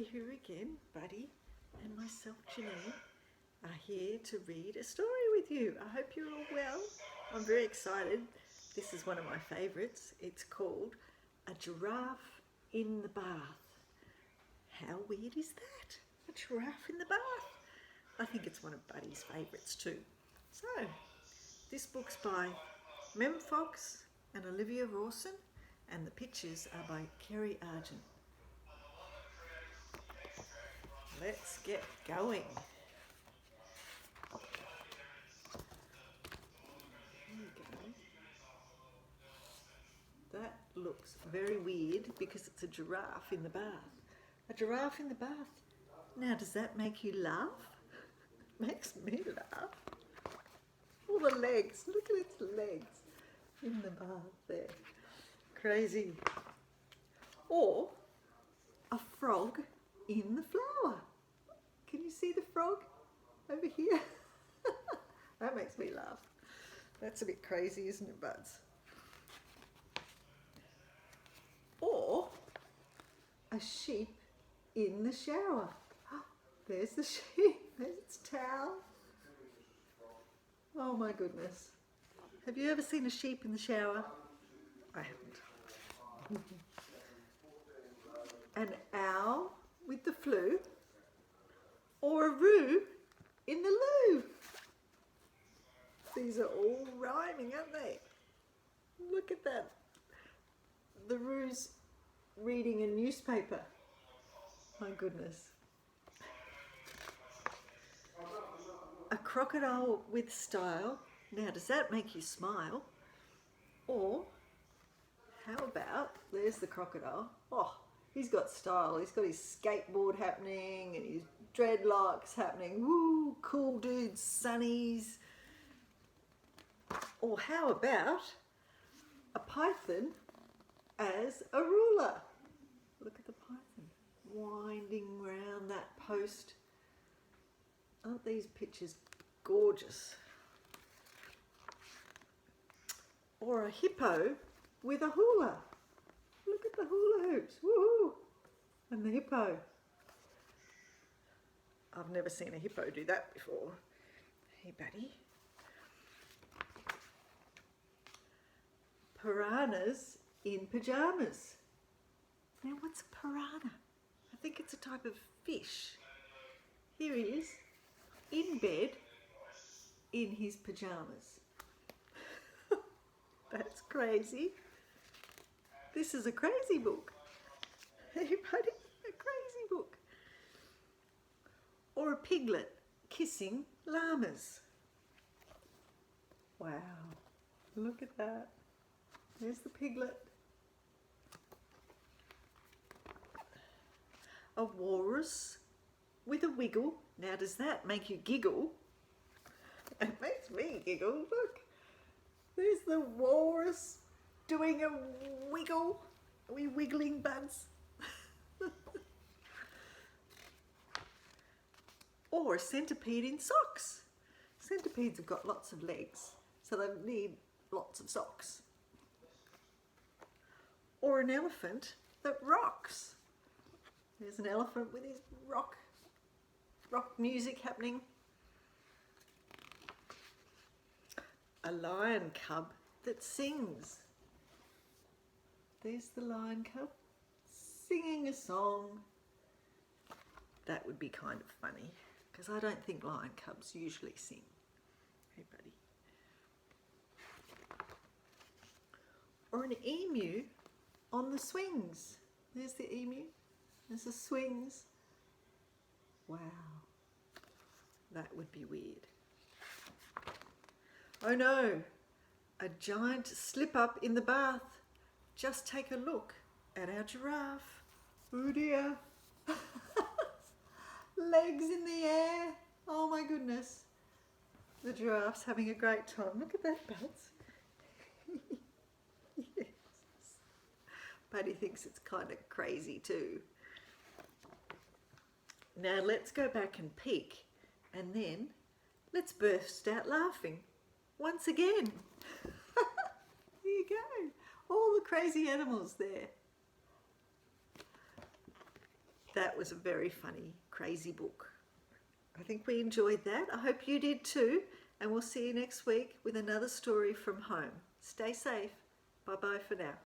Buddy here again. Buddy and myself, Janine, are here to read a story with you. I hope you're all well. I'm very excited. This is one of my favourites. It's called A Giraffe in the Bath. How weird is that? A giraffe in the bath. I think it's one of Buddy's favourites too. So, this book's by Mem Fox and Olivia Rawson, and the pictures are by Kerry Argent. Let's get going. There you go. That looks very weird because it's a giraffe in the bath. A giraffe in the bath. Now, does that make you laugh? Makes me laugh. All the legs. Look at its legs in the bath there. Crazy. Or a frog in the flower. Can you see the frog over here? That makes me laugh. That's a bit crazy, isn't it, Buds? Or a sheep in the shower. There's the sheep. There's its towel. Oh my goodness. Have you ever seen a sheep in the shower? I haven't. An owl with the flu, or a roo in the loo. These are all rhyming, aren't they? Look at that. The roo's reading a newspaper. My goodness. A crocodile with style. Now, does that make you smile? Or, how about, there's the crocodile. Oh, he's got style. He's got his skateboard happening and his dreadlocks happening. Woo, cool dudes, sunnies. Or how about a python as a ruler? Look at the python winding round that post. Aren't these pictures gorgeous? Or a hippo with a hula. Look at the hula hoops. Woohoo! And the hippo. I've never seen a hippo do that before. Hey, buddy. Piranhas in pajamas. Now, what's a piranha? I think it's a type of fish. Here he is, in bed, in his pajamas. That's crazy. This is a crazy book. Hey, buddy, a crazy book. Or a piglet kissing llamas. Wow, look at that. There's the piglet. A walrus with a wiggle. Now, does that make you giggle? It makes me giggle. Look, there's the walrus doing a wiggle. Are we wiggling, Buds? Or a centipede in socks. Centipedes have got lots of legs, so they need lots of socks. Or an elephant that rocks. There's an elephant with his rock music happening. A lion cub that sings. There's the lion cub singing a song. That would be kind of funny, because I don't think lion cubs usually sing. Hey, buddy. Or an emu on the swings. There's the emu. There's the swings. Wow. That would be weird. Oh no, a giant slip up in the bath. Just take a look at our giraffe. Oh dear. Legs in the air. Oh my goodness. The giraffe's having a great time. Look at that, Buds. Yes. Buddy thinks it's kind of crazy too. Now let's go back and peek, and then let's burst out laughing once again. There you go. All the crazy animals there. That was a very funny, crazy book. I think we enjoyed that. I hope you did too. And we'll see you next week with another story from home. Stay safe. Bye-bye for now.